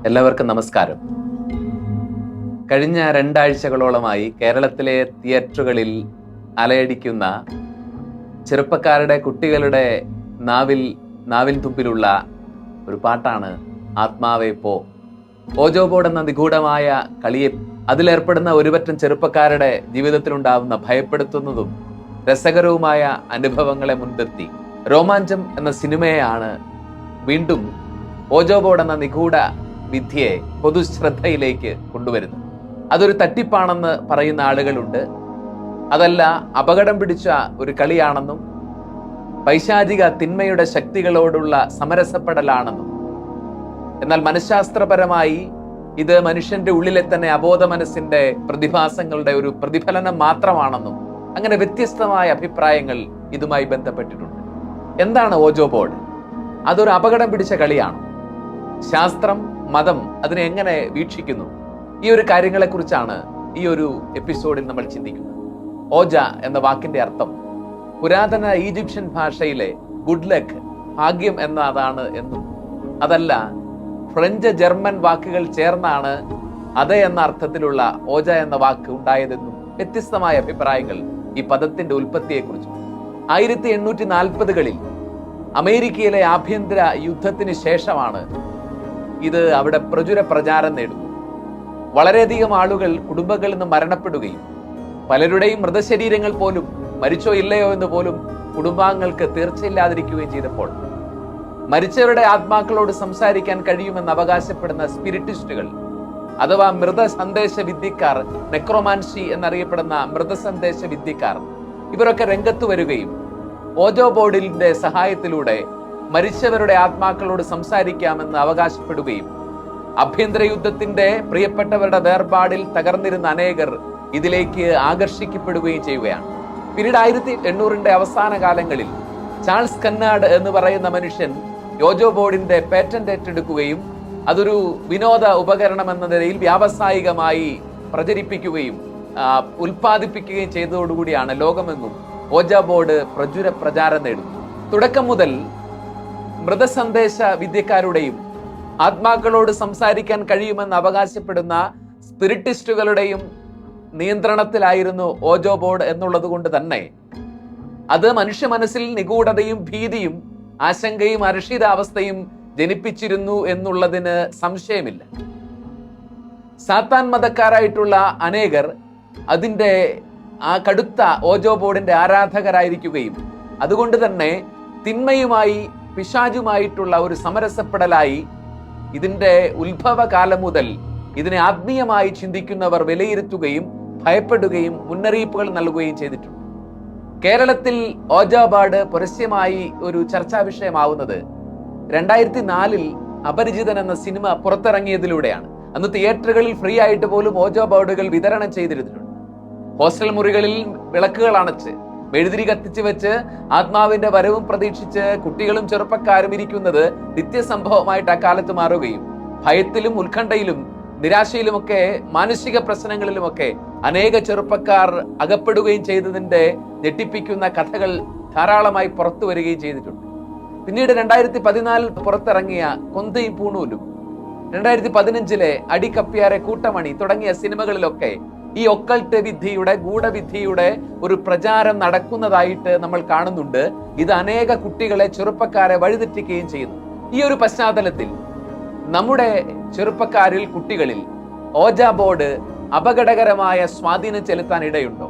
എല്ലാവർക്കും നമസ്കാരം. കഴിഞ്ഞ 2 ആഴ്ചകളോളമായി കേരളത്തിലെ തിയേറ്ററുകളിൽ അലയടിക്കുന്ന ചെറുപ്പക്കാരുടെ, കുട്ടികളുടെ നാവിൻ തുമ്പിലുള്ള ഒരു പാട്ടാണ് ആത്മാവേ പോ. ഓജോ ബോർഡ് എന്ന നിഗൂഢമായ കളിയെ അതിലേർപ്പെടുന്ന ഒരുപറ്റം ചെറുപ്പക്കാരുടെ ജീവിതത്തിലുണ്ടാവുന്ന ഭയപ്പെടുത്തുന്നതും രസകരവുമായ അനുഭവങ്ങളെ മുൻനിർത്തി രോമാഞ്ചം എന്ന സിനിമയാണ് വീണ്ടും ഓജോ ബോർഡ് എന്ന നിഗൂഢ വിദ്യയെ പൊതുശ്രദ്ധയിലേക്ക് കൊണ്ടുവരുന്നു. അതൊരു തട്ടിപ്പാണെന്ന് പറയുന്ന ആളുകളുണ്ട്. അതല്ല, അപകടം പിടിച്ച ഒരു കളിയാണെന്നും പൈശാചിക തിന്മയുടെ ശക്തികളോടുള്ള സമരസപ്പെടലാണെന്നും, എന്നാൽ മനഃശാസ്ത്രപരമായി ഇത് മനുഷ്യന്റെ ഉള്ളിലെ തന്നെ അബോധ മനസ്സിന്റെ പ്രതിഭാസങ്ങളുടെ ഒരു പ്രതിഫലനം മാത്രമാണെന്നും അങ്ങനെ വ്യത്യസ്തമായ അഭിപ്രായങ്ങൾ ഇതുമായി ബന്ധപ്പെട്ടിട്ടുണ്ട്. എന്താണ് ഓജോ ബോർഡ്? അതൊരു അപകടം പിടിച്ച കളിയാണ്. ശാസ്ത്രം, മതം അതിനെ എങ്ങനെ വീക്ഷിക്കുന്നു? ഈ ഒരു കാര്യങ്ങളെ കുറിച്ചാണ് ഈ ഒരു എപ്പിസോഡിൽ നമ്മൾ ചിന്തിക്കുന്നത്. ഓജ എന്ന വാക്കിന്റെ അർത്ഥം പുരാതന ഈജിപ്ഷ്യൻ ഭാഷയിലെ ഗുഡ് ലക്ക്, ഭാഗ്യം എന്നതാണ് എന്നും, അതല്ല ഫ്രഞ്ച്, ജർമ്മൻ വാക്കുകൾ ചേർന്നാണ് അത് എന്ന അർത്ഥത്തിലുള്ള ഓജ എന്ന വാക്ക് ഉണ്ടായതെന്നും വ്യത്യസ്തമായ അഭിപ്രായങ്ങൾ ഈ പദത്തിന്റെ ഉൽപ്പത്തിയെക്കുറിച്ചും. 1840കളിൽ അമേരിക്കയിലെ ആഭ്യന്തര യുദ്ധത്തിന് ശേഷമാണ് ഇത് അവിടെ പ്രചാരം നേടുന്നു. വളരെയധികം ആളുകൾ കുടുംബങ്ങളിൽ നിന്ന് മരണപ്പെടുകയും പലരുടെയും മൃതശരീരങ്ങൾ പോലും മരിച്ചോ ഇല്ലയോ എന്ന് പോലും കുടുംബാംഗങ്ങൾക്ക് തീർച്ചയില്ലാതിരിക്കുകയും ചെയ്തപ്പോൾ മരിച്ചവരുടെ ആത്മാക്കളോട് സംസാരിക്കാൻ കഴിയുമെന്ന് അവകാശപ്പെടുന്ന സ്പിരിറ്റിസ്റ്റുകൾ അഥവാ മൃതസന്ദേശ വിദ്യക്കാർ, നെക്രോമാൻസി എന്നറിയപ്പെടുന്ന മൃതസന്ദേശ വിദ്യക്കാർ, ഇവരൊക്കെ രംഗത്ത് വരികയും ഓജോ ബോർഡിന്റെ സഹായത്തിലൂടെ മരിച്ചവരുടെ ആത്മാക്കളോട് സംസാരിക്കാമെന്ന് അവകാശപ്പെടുകയും ആഭ്യന്തര യുദ്ധത്തിന്റെ പ്രിയപ്പെട്ടവരുടെ വേർപാടിൽ തകർന്നിരുന്ന അനേകർ ഇതിലേക്ക് ആകർഷിക്കപ്പെടുകയും ചെയ്യുകയാണ്. പിന്നീട് 1800ന്റെ അവസാന കാലങ്ങളിൽ ചാൾസ് കന്നാഡ് എന്ന് പറയുന്ന മനുഷ്യൻ ഓജോ ബോർഡിന്റെ പേറ്റന്റ് ഏറ്റെടുക്കുകയും അതൊരു വിനോദ ഉപകരണം എന്ന നിലയിൽ വ്യാവസായികമായി പ്രചരിപ്പിക്കുകയും ഉൽപ്പാദിപ്പിക്കുകയും ചെയ്തതോടുകൂടിയാണ് ലോകമെങ്ങും ഓജോ ബോർഡ് പ്രചാരം നേടുന്നത്. തുടക്കം മുതൽ മൃതസന്ദേശ വിദ്യക്കാരുടെയും ആത്മാക്കളോട് സംസാരിക്കാൻ കഴിയുമെന്ന് അവകാശപ്പെടുന്ന സ്പിരിറ്റിസ്റ്റുകളുടെയും നിയന്ത്രണത്തിലായിരുന്നു ഓജോ ബോർഡ് എന്നുള്ളത് കൊണ്ട് തന്നെ അത് മനുഷ്യ മനസ്സിൽ നിഗൂഢതയും ഭീതിയും ആശങ്കയും അരക്ഷിതാവസ്ഥയും ജനിപ്പിച്ചിരുന്നു എന്നുള്ളതിന് സംശയമില്ല. സാത്താൻ മതക്കാരായിട്ടുള്ള അനേകർ അതിന്റെ കടുത്ത ഓജോ ബോർഡിന്റെ ആരാധകരായിരിക്കുകയും അതുകൊണ്ട് തന്നെ തിന്മയുമായി, പിശാചുമായിട്ടുള്ള ഒരു സമരസപ്പെടലായി ഇതിന്റെ ഉത്ഭവകാലം മുതൽ ഇതിനെ ആത്മീയമായി ചിന്തിക്കുന്നവർ വിലയിരുത്തുകയും ഭയപ്പെടുകയും മുന്നറിയിപ്പുകൾ നൽകുകയും ചെയ്തിട്ടുണ്ട്. കേരളത്തിൽ ഓജോ ബോർഡ് പരസ്യമായി ഒരു ചർച്ചാ വിഷയമാവുന്നത് 2004 അപരിചിതൻ എന്ന സിനിമ പുറത്തിറങ്ങിയതിലൂടെയാണ്. അന്ന് തിയേറ്ററുകളിൽ ഫ്രീ ആയിട്ട് പോലും ഓജോ ബോർഡുകൾ വിതരണം ചെയ്തിരുന്നിട്ടുണ്ട്. ഹോസ്റ്റൽ മുറികളിൽ വിളക്കുകൾ അണച്ച് മെഴുതിരി കത്തിച്ച് വെച്ച് ആത്മാവിന്റെ വരവും പ്രതീക്ഷിച്ച് കുട്ടികളും ചെറുപ്പക്കാരും ഇരിക്കുന്നത് നിത്യസംഭവമായിട്ട് അക്കാലത്ത് മാറുകയും ഭയത്തിലും ഉത്കണ്ഠയിലും നിരാശയിലുമൊക്കെ മാനസിക പ്രശ്നങ്ങളിലുമൊക്കെ അനേക ചെറുപ്പക്കാർ അകപ്പെടുകയും ചെയ്തതിന്റെ ഞെട്ടിപ്പിക്കുന്ന കഥകൾ ധാരാളമായി പുറത്തു വരികയും ചെയ്തിട്ടുണ്ട്. പിന്നീട് 2014 പുറത്തിറങ്ങിയ കൊന്തയും പൂണൂലും, 2015 അടിക്കപ്പിയാരെ കൂട്ടമണി തുടങ്ങിയ സിനിമകളിലൊക്കെ ഈ ഒക്കൾട്ട് വിദ്യയുടെ, ഗൂഢവിദ്യയുടെ ഒരു പ്രചാരം നടക്കുന്നതായിട്ട് നമ്മൾ കാണുന്നുണ്ട്. ഇത് അനേക കുട്ടികളെ, ചെറുപ്പക്കാരെ വഴിതെറ്റിക്കുകയും ചെയ്യുന്നു. ഈ ഒരു പശ്ചാത്തലത്തിൽ നമ്മുടെ ചെറുപ്പക്കാരിൽ, കുട്ടികളിൽ ഓജോ ബോർഡ് അപകടകരമായ സ്വാധീനം ചെലുത്താൻ ഇടയുണ്ടോ?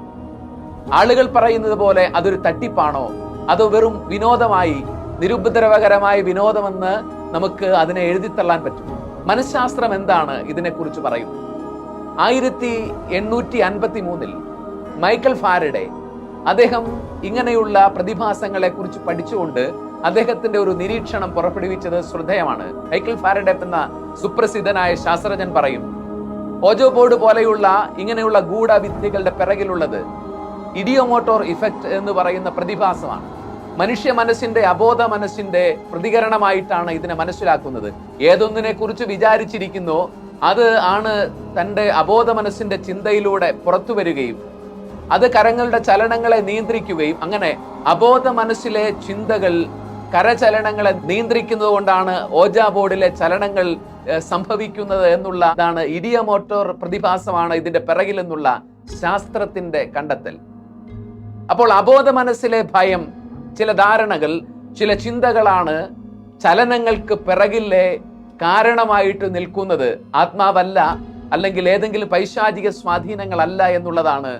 ആളുകൾ പറയുന്നത് പോലെ അതൊരു തട്ടിപ്പാണോ, അതോ വെറും വിനോദമായി, നിരുപദ്രവകരമായ വിനോദമെന്ന് നമുക്ക് അതിനെ എഴുതിത്തള്ളാൻ പറ്റും? മനഃശാസ്ത്രം എന്താണ് ഇതിനെക്കുറിച്ച് പറയുന്നത്? 1853 മൈക്കൽ ഫാരഡെ അദ്ദേഹം ഇങ്ങനെയുള്ള പ്രതിഭാസങ്ങളെ കുറിച്ച് പഠിച്ചുകൊണ്ട് അദ്ദേഹത്തിന്റെ ഒരു നിരീക്ഷണം പുറപ്പെടുവിച്ചത് ശ്രദ്ധേയമാണ്. മൈക്കൽ ഫാരഡെ എന്ന സുപ്രസിദ്ധനായ ശാസ്ത്രജ്ഞൻ പറയും, ഓജോ ബോർഡ് പോലെയുള്ള ഇങ്ങനെയുള്ള ഗൂഢവിദ്യകളുടെ പിറകിലുള്ളത് ഇഡിയോമോട്ടോർ ഇഫക്റ്റ് എന്ന് പറയുന്ന പ്രതിഭാസമാണ്. മനുഷ്യ മനസ്സിന്റെ, അബോധ മനസ്സിന്റെ പ്രതികരണമായിട്ടാണ് ഇതിനെ മനസ്സിലാക്കുന്നത്. ഏതൊന്നിനെ കുറിച്ച് വിചാരിച്ചിരിക്കുന്നോ അത് ആണ് തൻ്റെ അബോധ മനസ്സിന്റെ ചിന്തയിലൂടെ പുറത്തു വരികയും അത് കരങ്ങളുടെ ചലനങ്ങളെ നിയന്ത്രിക്കുകയും അങ്ങനെ അബോധ മനസ്സിലെ ചിന്തകൾ കരചലനങ്ങളെ നിയന്ത്രിക്കുന്നത് കൊണ്ടാണ് ഓജാ ബോർഡിലെ ചലനങ്ങൾ സംഭവിക്കുന്നത് എന്നുള്ളതാണ് ഇഡിയോമോട്ടോർ പ്രതിഭാസമാണ് ഇതിന്റെ പിറകിൽ എന്നുള്ള ശാസ്ത്രത്തിന്റെ കണ്ടെത്തൽ. അപ്പോൾ അബോധ മനസ്സിലെ ഭയം, ചില ധാരണകൾ, ചില ചിന്തകളാണ് ചലനങ്ങൾക്ക് പിറകിലെ കാരണമായിട്ട് നിൽക്കുന്നത്. ആത്മാവല്ല, അല്ലെങ്കിൽ ഏതെങ്കിലും പൈശാചിക സ്വാധീനങ്ങളല്ല എന്നുള്ളതാണ്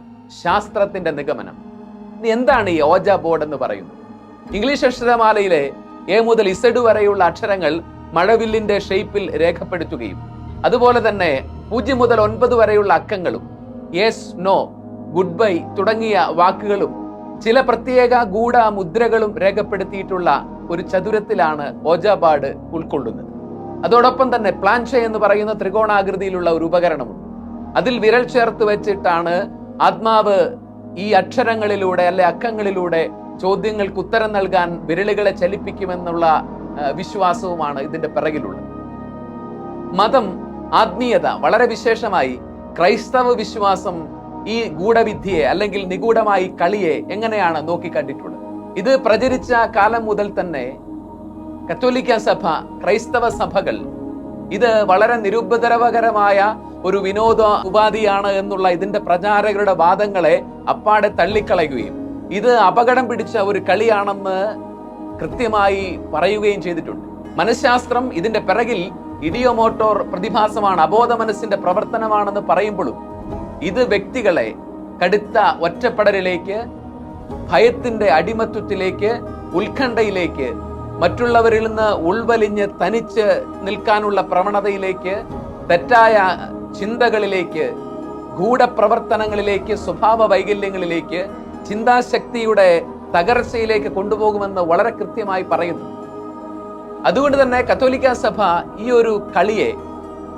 ശാസ്ത്രത്തിന്റെ നിഗമനം. ഇനി എന്താണ് ഈ ഓജാ ബോർഡ് എന്ന് പറയുന്നത്? ഇംഗ്ലീഷ് അക്ഷരമാലയിലെ എ മുതൽ ഇസഡ് വരെയുള്ള അക്ഷരങ്ങൾ മഴവില്ലിന്റെ ഷേപ്പിൽ രേഖപ്പെടുത്തുകയും അതുപോലെ തന്നെ 0 മുതൽ 9 വരെയുള്ള അക്കങ്ങളും യെസ്, നോ, ഗുഡ് ബൈ തുടങ്ങിയ വാക്കുകളും ചില പ്രത്യേക ഗൂഢ മുദ്രകളും രേഖപ്പെടുത്തിയിട്ടുള്ള ഒരു ചതുരത്തിലാണ് ഓജാ ബോർഡ് ഉൾക്കൊള്ളുന്നത്. അതോടൊപ്പം തന്നെ പ്ലാൻഷെ എന്ന് പറയുന്ന ത്രികോണാകൃതിയിലുള്ള ഒരു ഉപകരണമുണ്ട്. അതിൽ വിരൽ ചേർത്ത് വെച്ചിട്ടാണ് ആത്മാവ് ഈ അക്ഷരങ്ങളിലൂടെ അല്ലെ അക്കങ്ങളിലൂടെ ചോദ്യങ്ങൾക്ക് ഉത്തരം നൽകാൻ വിരലുകളെ ചലിപ്പിക്കുമെന്നുള്ള വിശ്വാസവുമാണ് ഇതിന്റെ പിറകിലുള്ളത്. മതം, ആത്മീയത, വളരെ വിശേഷമായി ക്രൈസ്തവ വിശ്വാസം ഈ ഗൂഢവിദ്യയെ അല്ലെങ്കിൽ നിഗൂഢമായി കളിയെ എങ്ങനെയാണ് നോക്കിക്കണ്ടിട്ടുള്ളത്? ഇത് പ്രചരിച്ച കാലം മുതൽ തന്നെ കത്തോലിക്ക സഭ, ക്രൈസ്തവ സഭകൾ ഇത് വളരെ നിരുപദ്രവകരമായ ഒരു വിനോദ ഉപാധിയാണ് എന്നുള്ള ഇതിന്റെ പ്രചാരകരുടെ വാദങ്ങളെ അപ്പാടെ തള്ളിക്കളയുകയും ഇത് അപകടം പിടിച്ച ഒരു കളിയാണെന്ന് കൃത്യമായി പറയുകയും ചെയ്തിട്ടുണ്ട്. മനഃശാസ്ത്രം ഇതിന്റെ പിറകിൽ ഇഡിയോമോട്ടോർ പ്രതിഭാസമാണ്, അബോധ മനസ്സിന്റെ പ്രവർത്തനമാണെന്ന് പറയുമ്പോഴും ഇത് വ്യക്തികളെ കടുത്ത ഒറ്റപ്പെടലിലേക്ക്, ഭയത്തിന്റെ അടിമത്വത്തിലേക്ക്, ഉത്കണ്ഠയിലേക്ക്, മറ്റുള്ളവരിൽ നിന്ന് ഉൾവലിഞ്ഞ് തനിച്ച് നിൽക്കാനുള്ള പ്രവണതയിലേക്ക്, തെറ്റായ ചിന്തകളിലേക്ക്, ഗൂഢപ്രവർത്തനങ്ങളിലേക്ക്, സ്വഭാവ വൈകല്യങ്ങളിലേക്ക്, ചിന്താശക്തിയുടെ തകർച്ചയിലേക്ക് കൊണ്ടുപോകുമെന്ന് വളരെ കൃത്യമായി പറയുന്നു. അതുകൊണ്ട് തന്നെ കത്തോലിക്ക സഭ ഈ ഒരു കളിയെ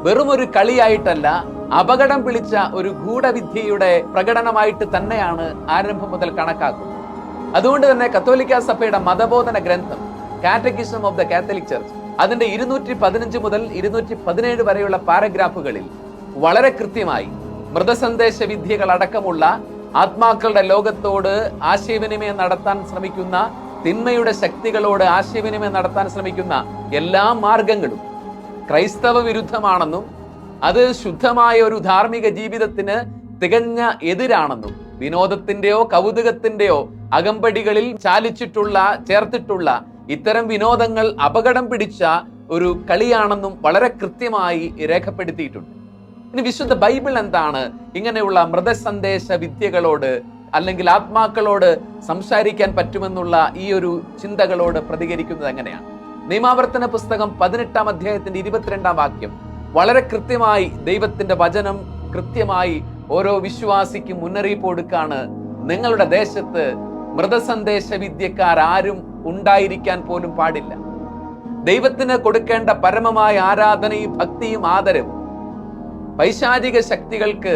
വെറും ഒരു കളിയായിട്ടല്ല, അപകടം പിടിച്ച ഒരു ഗൂഢവിദ്യയുടെ പ്രകടനമായിട്ട് തന്നെയാണ് ആരംഭം മുതൽ കണക്കാക്കുന്നത്. അതുകൊണ്ട് തന്നെ കത്തോലിക്ക സഭയുടെ മതബോധന ഗ്രന്ഥം catechism of the Catholic church അതിന്റെ 215 മുതൽ 217 വരെയുള്ള പാരഗ്രാഫുകളിൽ വളരെ കൃത്യമായി മൃതസന്ദേശ വിദ്യകൾ അടക്കമുള്ള ആത്മാക്കളുടെ ലോകത്തോട് ആശയവിനിമയം നടത്താൻ ശ്രമിക്കുന്ന, തിന്മയുടെ ശക്തികളോട് ആശയവിനിമയം നടത്താൻ ശ്രമിക്കുന്ന എല്ലാ മാർഗങ്ങളും ക്രൈസ്തവ വിരുദ്ധമാണെന്നും അത് ശുദ്ധമായ ഒരു ധാർമ്മിക ജീവിതത്തിന് തികഞ്ഞ എതിരാണെന്നും വിനോദത്തിന്റെയോ കൗതുകത്തിന്റെയോ അകമ്പടികളിൽ ചേർത്തിട്ടുള്ള ഇത്തരം വിനോദങ്ങൾ അപകടം പിടിച്ച ഒരു കളിയാണെന്നും വളരെ കൃത്യമായി രേഖപ്പെടുത്തിയിട്ടുണ്ട്. ഇനി വിശുദ്ധ ബൈബിൾ എന്താണ് ഇങ്ങനെയുള്ള മൃതസന്ദേശ വിദ്യകളോട് അല്ലെങ്കിൽ ആത്മാക്കളോട് സംസാരിക്കാൻ പറ്റുമെന്നുള്ള ഈ ഒരു ചിന്തകളോട് പ്രതികരിക്കുന്നത് എങ്ങനെയാണ്? നിയമാവർത്തന പുസ്തകം 18-ാം അധ്യായത്തിന്റെ 22-ാം വാക്യം വളരെ കൃത്യമായി ദൈവത്തിന്റെ വചനം കൃത്യമായി ഓരോ വിശ്വാസിക്കും മുന്നറിയിപ്പ് കൊടുക്കാണ്. നിങ്ങളുടെ ദേശത്ത് മൃതസന്ദേശ വിദ്യക്കാരും ഉണ്ടായിരിക്കാൻ പോലും പാടില്ല. ദൈവത്തിന് കൊടുക്കേണ്ട പരമമായ ആരാധനയും ഭക്തിയും ആദരവും പൈശാചിക ശക്തികൾക്ക്,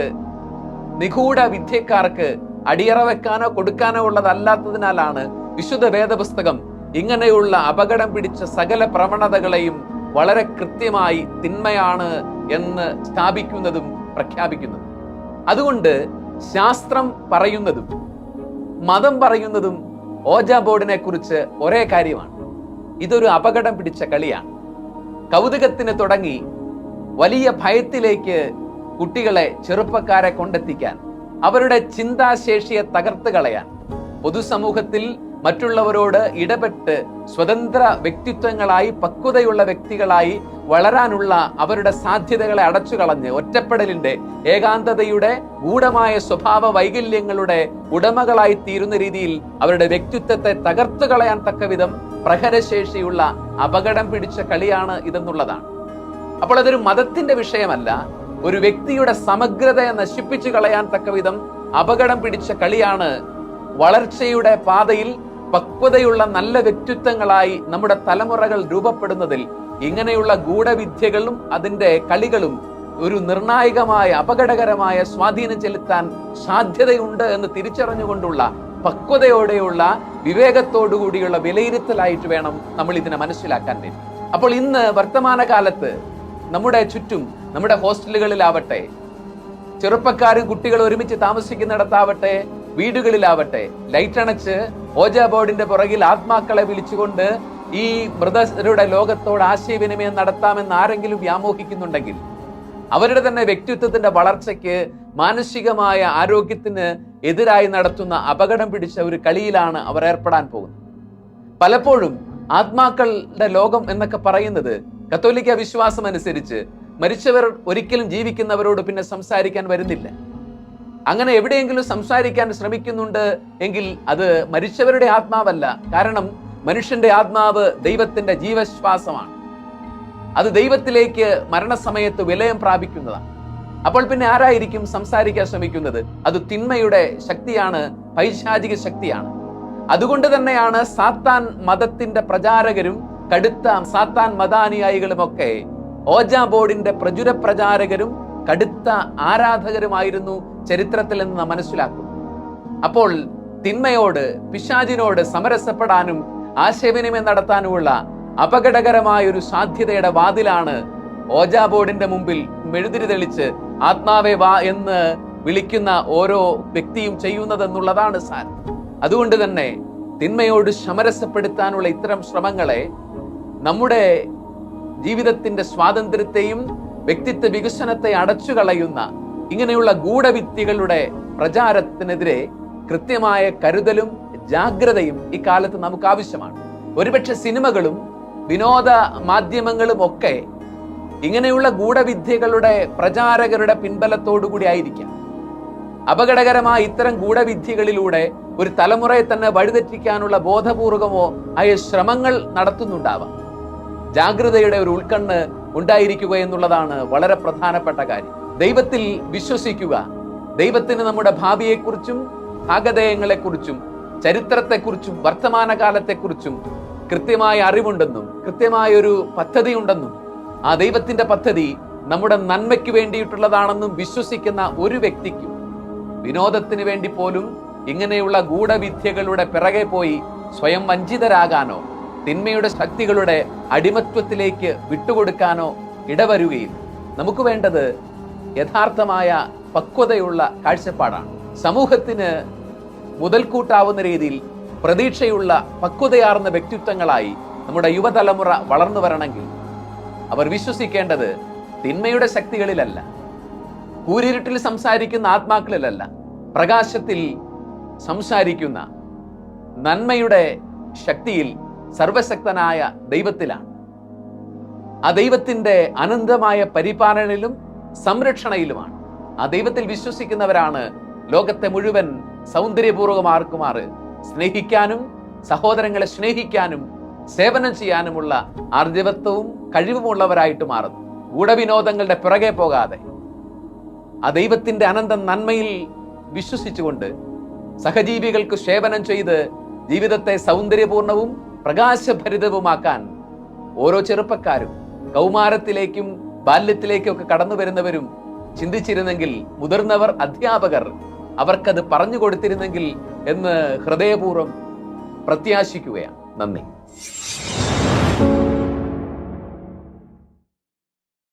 നിഗൂഢ വിദ്യക്കാർക്ക് അടിയറ വെക്കാനോ കൊടുക്കാനോ ഉള്ളതല്ലാത്തതിനാലാണ് വിശുദ്ധ വേദപുസ്തകം ഇങ്ങനെയുള്ള അപകടം പിടിച്ച സകല പ്രവണതകളെയും വളരെ കൃത്യമായി തിന്മയാണ് എന്ന് സ്ഥാപിക്കുന്നതും പ്രഖ്യാപിക്കുന്നതും. അതുകൊണ്ട് ശാസ്ത്രം പറയുന്നതും മതം പറയുന്നതും ഓജാ ബോർഡിനെ കുറിച്ച് ഒരേ കാര്യമാണ്. ഇതൊരു അപകടം പിടിച്ച കളിയാണ്. കൗതുകത്തിന് തുടങ്ങി വലിയ ഭയത്തിലേക്ക് കുട്ടികളെ, ചെറുപ്പക്കാരെ കൊണ്ടെത്തിക്കാൻ, അവരുടെ ചിന്താശേഷിയെ തകർത്ത് കളയാൻ, പൊതുസമൂഹത്തിൽ മറ്റുള്ളവരോട് ഇടപെട്ട് സ്വതന്ത്ര വ്യക്തിത്വങ്ങളായി, പക്വതയുള്ള വ്യക്തികളായി വളരാനുള്ള അവരുടെ സാധ്യതകളെ അടച്ചുകളഞ്ഞ് ഒറ്റപ്പെടലിന്റെ, ഏകാന്തതയുടെ, ഗൂഢമായ സ്വഭാവ വൈകല്യങ്ങളുടെ ഉടമകളായി തീരുന്ന രീതിയിൽ അവരുടെ വ്യക്തിത്വത്തെ തകർത്തു കളയാൻ തക്കവിധം പ്രഹരശേഷിയുള്ള അപകടം പിടിച്ച കളിയാണ് ഇതെന്നുള്ളതാണ്. അപ്പോൾ അതൊരു മതത്തിന്റെ വിഷയമല്ല, ഒരു വ്യക്തിയുടെ സമഗ്രതയെ നശിപ്പിച്ചു കളയാൻ തക്കവിധം അപകടം പിടിച്ച കളിയാണ്. വളർച്ചയുടെ പാതയിൽ പക്വതയുള്ള നല്ല വ്യക്തിത്വങ്ങളായി നമ്മുടെ തലമുറകൾ രൂപപ്പെടുന്നതിൽ ഇങ്ങനെയുള്ള ഗൂഢവിദ്യകളും അതിന്റെ കളികളും ഒരു നിർണായകമായ അപകടകരമായ സ്വാധീനം ചെലുത്താൻ സാധ്യതയുണ്ട് എന്ന് തിരിച്ചറിഞ്ഞുകൊണ്ടുള്ള പക്വതയോടെയുള്ള വിവേകത്തോടുകൂടിയുള്ള വിലയിരുത്തലായിട്ട് വേണം നമ്മൾ ഇതിനെ മനസ്സിലാക്കാൻ വേണ്ടി. അപ്പോൾ ഇന്ന് വർത്തമാനകാലത്ത് നമ്മുടെ ചുറ്റും, നമ്മുടെ ഹോസ്റ്റലുകളിലാവട്ടെ, ചെറുപ്പക്കാരും കുട്ടികൾ ഒരുമിച്ച് താമസിക്കുന്നിടത്താവട്ടെ, വീടുകളിലാവട്ടെ, ലൈറ്റ് അണച്ച് ഓജാ ബോർഡിന്റെ പുറകിൽ ആത്മാക്കളെ വിളിച്ചുകൊണ്ട് ഈ മൃതരുടെ ലോകത്തോട് ആശയവിനിമയം നടത്താമെന്ന് ആരെങ്കിലും വ്യാമോഹിക്കുന്നുണ്ടെങ്കിൽ അവരുടെ തന്നെ വ്യക്തിത്വത്തിന്റെ വളർച്ചയ്ക്ക്, മാനസികമായ ആരോഗ്യത്തിന് എതിരായി നടത്തുന്ന അപകടം പിടിച്ച ഒരു കളിയിലാണ് അവർ ഏർപ്പെടാൻ പോകുന്നത്. പലപ്പോഴും ആത്മാക്കളുടെ ലോകം എന്നൊക്കെ പറയുന്നത് കത്തോലിക്ക വിശ്വാസം അനുസരിച്ച് മരിച്ചവർ ഒരിക്കലും ജീവിക്കുന്നവരോട് പിന്നെ സംസാരിക്കാൻ വരുന്നില്ല. അങ്ങനെ എവിടെയെങ്കിലും സംസാരിക്കാൻ ശ്രമിക്കുന്നുണ്ട് എങ്കിൽ അത് മരിച്ചവരുടെ ആത്മാവല്ല. കാരണം മനുഷ്യന്റെ ആത്മാവ് ദൈവത്തിന്റെ ജീവശ്വാസമാണ്. അത് ദൈവത്തിലേക്ക് മരണസമയത്ത് വിലയം പ്രാപിക്കുന്നതാണ്. അപ്പോൾ പിന്നെ ആരായിരിക്കും സംസാരിക്കാൻ ശ്രമിക്കുന്നത്? അത് തിന്മയുടെ ശക്തിയാണ്, പൈശാചിക ശക്തിയാണ്. അതുകൊണ്ട് തന്നെയാണ് സാത്താൻ മതത്തിന്റെ പ്രചാരകരും കടുത്ത സാത്താൻ മതാനുയായികളുമൊക്കെ ഓജാ ബോർഡിന്റെ പ്രചുര പ്രചാരകരും കടുത്ത ആരാധകരുമായിരുന്നു ചരിത്രത്തിൽ നിന്ന് നാം മനസ്സിലാക്കുന്നു. അപ്പോൾ തിന്മയോട്, പിശാചിനോട് സമരസപ്പെടാനും ആശയവിനിമയം നടത്താനുമുള്ള അപകടകരമായ ഒരു സാധ്യതയുടെ വാതിലാണ് ഓജാ ബോർഡിന്റെ മുമ്പിൽ മെഴുതിരി തെളിച്ച് ആത്മാവേ വാ എന്ന് വിളിക്കുന്ന ഓരോ വ്യക്തിയും ചെയ്യുന്നതെന്നുള്ളതാണ് സാരം. അതുകൊണ്ട് തന്നെ തിന്മയോട് സമരസപ്പെടുത്താനുള്ള ഇത്തരം ശ്രമങ്ങളെ നമ്മുടെ ജീവിതത്തിന്റെ സ്വാതന്ത്ര്യത്തെയും വ്യക്തിത്വ വികസനത്തെ അടച്ചു കളയുന്ന ഇങ്ങനെയുള്ള ഗൂഢവിദ്യകളുടെ പ്രചാരത്തിനെതിരെ കൃത്യമായ കരുതലും ജാഗ്രതയും ഇക്കാലത്ത് നമുക്ക് ആവശ്യമാണ്. ഒരുപക്ഷെ സിനിമകളും വിനോദ മാധ്യമങ്ങളും ഒക്കെ ഇങ്ങനെയുള്ള ഗൂഢവിദ്യകളുടെ പ്രചാരകരുടെ പിൻബലത്തോടുകൂടി ആയിരിക്കാം. അപകടകരമായ ഇത്തരം ഗൂഢവിദ്യകളിലൂടെ ഒരു തലമുറയെ തന്നെ വഴിതെറ്റിക്കാനുള്ള ബോധപൂർവമോ ആയ ശ്രമങ്ങൾ നടത്തുന്നുണ്ടാവാം. ജാഗ്രതയുടെ ഒരു ഉൾക്കണ്ണ് ഉണ്ടായിരിക്കുക എന്നുള്ളതാണ് വളരെ പ്രധാനപ്പെട്ട കാര്യം. ദൈവത്തിൽ വിശ്വസിക്കുക. ദൈവത്തിന് നമ്മുടെ ഭാവിയെക്കുറിച്ചും ഭാഗധേയങ്ങളെക്കുറിച്ചും ചരിത്രത്തെക്കുറിച്ചും വർത്തമാനകാലത്തെക്കുറിച്ചും കൃത്യമായ അറിവുണ്ടെന്നും കൃത്യമായൊരു പദ്ധതി ഉണ്ടെന്നും ആ ദൈവത്തിന്റെ പദ്ധതി നമ്മുടെ നന്മയ്ക്ക് വേണ്ടിയിട്ടുള്ളതാണെന്നും വിശ്വസിക്കുന്ന ഒരു വ്യക്തിക്കും വിനോദത്തിന് വേണ്ടി പോലും ഇങ്ങനെയുള്ള ഗൂഢവിദ്യകളുടെ പിറകെ പോയി സ്വയം വഞ്ചിതരാകാനോ തിന്മയുടെ ശക്തികളുടെ അടിമത്വത്തിലേക്ക് വിട്ടുകൊടുക്കാനോ ഇടവരുകയില്ല. നമുക്ക് വേണ്ടത് യഥാർത്ഥമായ പക്വതയുള്ള കാഴ്ചപ്പാടാണ്. സമൂഹത്തിന് മുതൽക്കൂട്ടാവുന്ന രീതിയിൽ പ്രതീക്ഷയുള്ള പക്വതയാർന്ന വ്യക്തിത്വങ്ങളായി നമ്മുടെ യുവതലമുറ വളർന്നു വരണമെങ്കിൽ അവർ വിശ്വസിക്കേണ്ടത് തിന്മയുടെ ശക്തികളിലല്ല, കൂരിരുട്ടിൽ സംസാരിക്കുന്ന ആത്മാക്കളിലല്ല, പ്രകാശത്തിൽ സംസാരിക്കുന്ന നന്മയുടെ ശക്തിയിൽ സർവശക്തനായ ദൈവത്തിലാണ്. ആ ദൈവത്തിന്റെ അനന്തമായ പരിപാലനയിലും സംരക്ഷണയിലുമാണ്. ആ ദൈവത്തിൽ വിശ്വസിക്കുന്നവരാണ് ലോകത്തെ മുഴുവൻ സൗന്ദര്യപൂർവ്വമാർക്കുമാറ് സ്നേഹിക്കാനും സഹോദരങ്ങളെ സ്നേഹിക്കാനും സേവനം ചെയ്യാനുമുള്ള ആർജവത്വവും കഴിവുമുള്ളവരായിട്ട് മാറുന്നു. ഗൂഢവിനോദങ്ങളുടെ പിറകെ പോകാതെ ആ ദൈവത്തിന്റെ അനന്ത നന്മയിൽ വിശ്വസിച്ചുകൊണ്ട് സഹജീവികൾക്ക് സേവനം ചെയ്ത് ജീവിതത്തെ സൗന്ദര്യപൂർണവും പ്രകാശഭരിതവുമാക്കാൻ ഓരോ ചെറുപ്പക്കാരും കൗമാരത്തിലേക്കും ബാല്യത്തിലേക്കും ഒക്കെ കടന്നു വരുന്നവരും ചിന്തിച്ചിരുന്നെങ്കിൽ, മുതിർന്നവർ, അധ്യാപകർ അവർക്കത് പറഞ്ഞു കൊടുത്തിരുന്നെങ്കിൽ എന്ന് ഹൃദയപൂർവ്വം പ്രത്യാശിക്കുകയാണ്. നന്ദി.